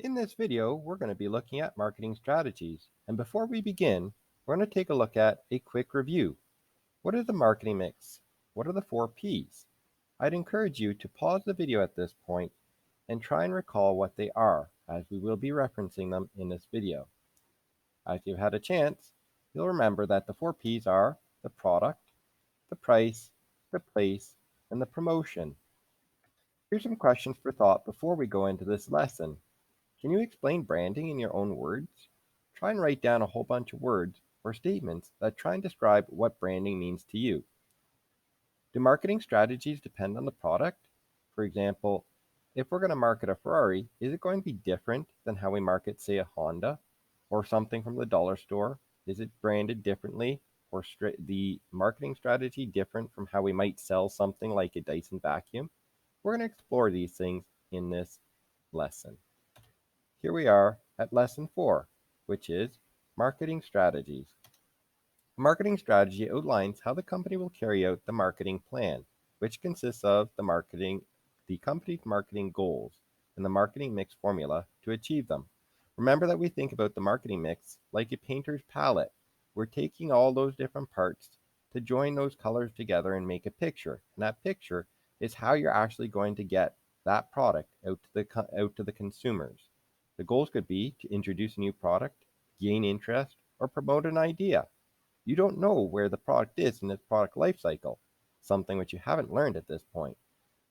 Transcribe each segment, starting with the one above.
In this video, we're going to be looking at marketing strategies. And before we begin, we're going to take a look at a quick review. What is the marketing mix? What are the 4 Ps? I'd encourage you to pause the video at this point and try and recall what they are, as we will be referencing them in this video. As you've had a chance, you'll remember that the 4 Ps are the product, the price, the place, and the promotion. Here's some questions for thought before we go into this lesson. Can you explain branding in your own words? Try and write down a whole bunch of words or statements that try and describe what branding means to you. Do marketing strategies depend on the product? For example, if we're going to market a Ferrari, is it going to be different than how we market, say, a Honda or something from the dollar store? Is it branded differently, or the marketing strategy different from how we might sell something like a Dyson vacuum? We're going to explore these things in this lesson. Here we are at lesson 4, which is marketing strategies. A marketing strategy outlines how the company will carry out the marketing plan, which consists of the company's marketing goals and the marketing mix formula to achieve them. Remember that we think about the marketing mix like a painter's palette. We're taking all those different parts to join those colors together and make a picture. And that picture is how you're actually going to get that product out to the consumers. The goals could be to introduce a new product, gain interest, or promote an idea. You don't know where the product is in its product life cycle, something which you haven't learned at this point.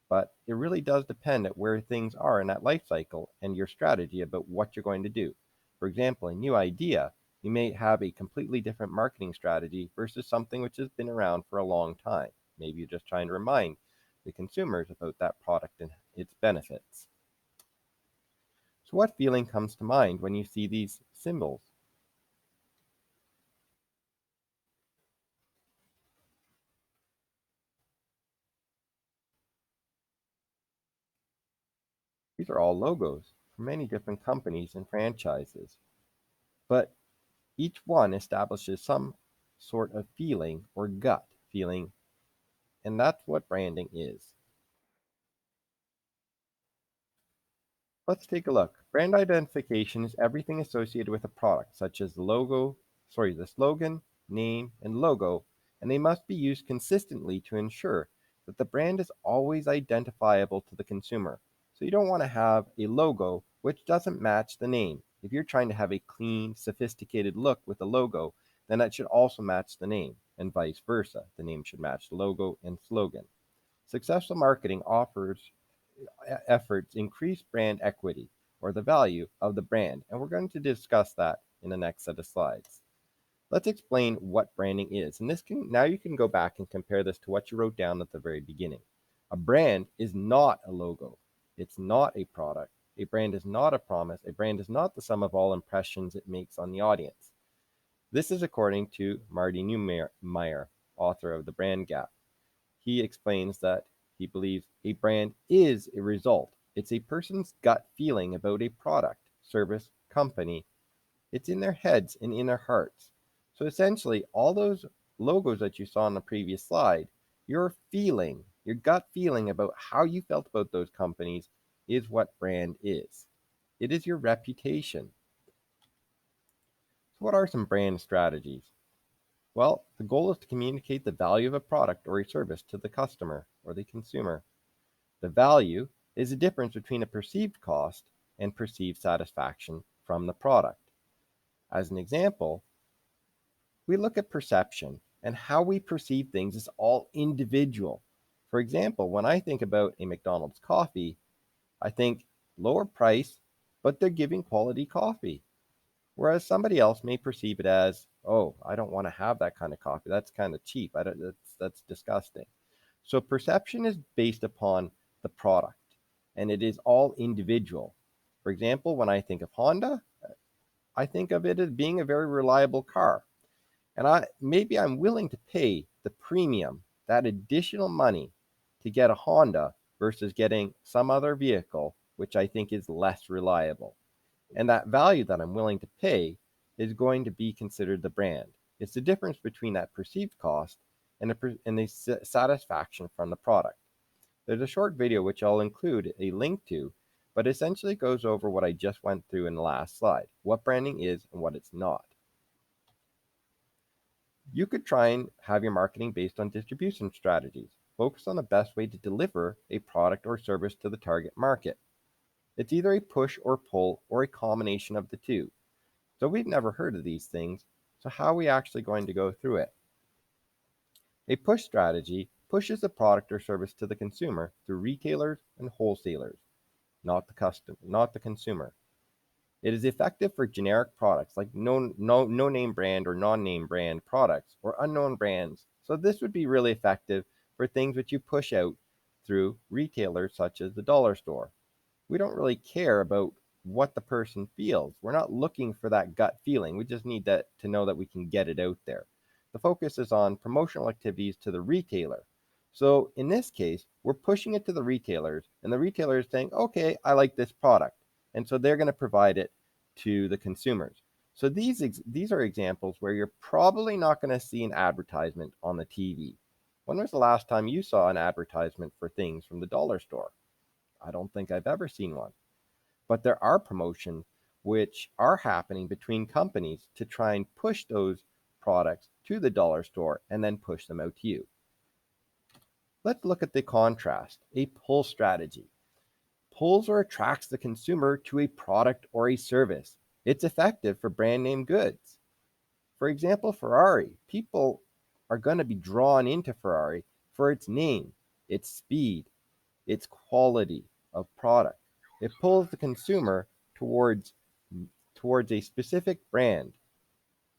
But it really does depend on where things are in that life cycle and your strategy about what you're going to do. For example, a new idea, you may have a completely different marketing strategy versus something which has been around for a long time. Maybe you're just trying to remind the consumers about that product and its benefits. So what feeling comes to mind when you see these symbols? These are all logos for many different companies and franchises, but each one establishes some sort of feeling or gut feeling, and that's what branding is. Let's take a look. Brand identification is everything associated with a product, such as the slogan, name, and logo, and they must be used consistently to ensure that the brand is always identifiable to the consumer. So you don't want to have a logo which doesn't match the name. If you're trying to have a clean, sophisticated look with a logo, then that should also match the name, and vice versa. The name should match the logo and slogan. Successful marketing efforts increase brand equity, or the value of the brand, and we're going to discuss that in the next set of slides. Let's explain what branding is, and now you can go back and compare this to what you wrote down at the very beginning. A brand is not a logo. It's not a product. A brand is not a promise. A brand is not the sum of all impressions it makes on the audience. This is according to Marty Neumeyer, author of The Brand Gap. He explains that he believes a brand is a result. It's a person's gut feeling about a product, service, company. It's in their heads and in their hearts. So essentially, all those logos that you saw on the previous slide, your gut feeling about how you felt about those companies is what brand is. It is your reputation. So what are some brand strategies? Well, the goal is to communicate the value of a product or a service to the customer or the consumer. The value is the difference between a perceived cost and perceived satisfaction from the product. As an example, we look at perception, and how we perceive things is all individual. For example, when I think about a McDonald's coffee, I think lower price, but they're giving quality coffee. Whereas somebody else may perceive it as, oh, I don't want to have that kind of coffee. That's kind of cheap. That's disgusting. So perception is based upon the product, and it is all individual. For example, when I think of Honda, I think of it as being a very reliable car. And I'm willing to pay the premium, that additional money, to get a Honda versus getting some other vehicle, which I think is less reliable. And that value that I'm willing to pay is going to be considered the brand. It's the difference between that perceived cost and the satisfaction from the product. There's a short video which I'll include a link to, but essentially goes over what I just went through in the last slide, what branding is and what it's not. You could try and have your marketing based on distribution strategies. Focus on the best way to deliver a product or service to the target market. It's either a push or pull or a combination of the two. So we've never heard of these things, so how are we actually going to go through it? A push strategy pushes the product or service to the consumer through retailers and wholesalers, not the consumer. It is effective for generic products like no name brand or non-name brand products or unknown brands. So this would be really effective for things which you push out through retailers such as the dollar store. We don't really care about what the person feels. We're not looking for that gut feeling. We just need that to know that we can get it out there. The focus is on promotional activities to the retailer. So in this case, we're pushing it to the retailers, and the retailer is saying, okay, I like this product. And so they're going to provide it to the consumers. So these are examples where you're probably not going to see an advertisement on the TV. When was the last time you saw an advertisement for things from the dollar store? I don't think I've ever seen one. But there are promotions which are happening between companies to try and push those products to the dollar store and then push them out to you. Let's look at the contrast, a pull strategy. Pulls or attracts the consumer to a product or a service. It's effective for brand name goods. For example, Ferrari. People are going to be drawn into Ferrari for its name, its speed, its quality of product. It pulls the consumer towards a specific brand.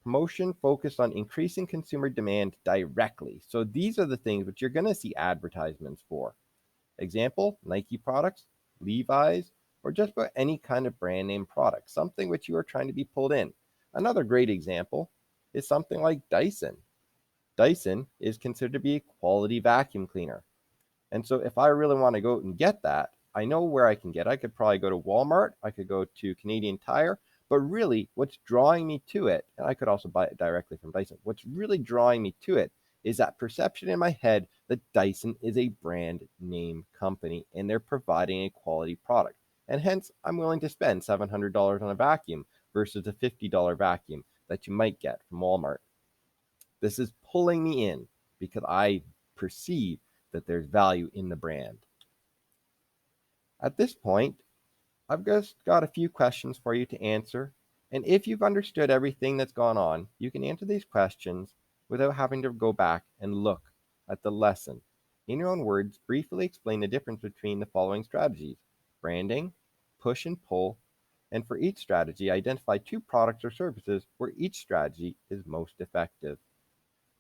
Promotion focused on increasing consumer demand directly. So these are the things which you're going to see advertisements for. Example, Nike products, Levi's, or just about any kind of brand name product, something which you are trying to be pulled in. Another great example is something like Dyson. Dyson is considered to be a quality vacuum cleaner. And so if I really want to go out and get that, I know where I can get it. I could probably go to Walmart, I could go to Canadian Tire, but really what's drawing me to it, and I could also buy it directly from Dyson, what's really drawing me to it is that perception in my head that Dyson is a brand name company and they're providing a quality product. And hence, I'm willing to spend $700 on a vacuum versus a $50 vacuum that you might get from Walmart. This is pulling me in because I perceive that there's value in the brand. At this point, I've just got a few questions for you to answer. And if you've understood everything that's gone on, you can answer these questions without having to go back and look at the lesson. In your own words, briefly explain the difference between the following strategies: branding, push and pull, and for each strategy, identify 2 products or services where each strategy is most effective.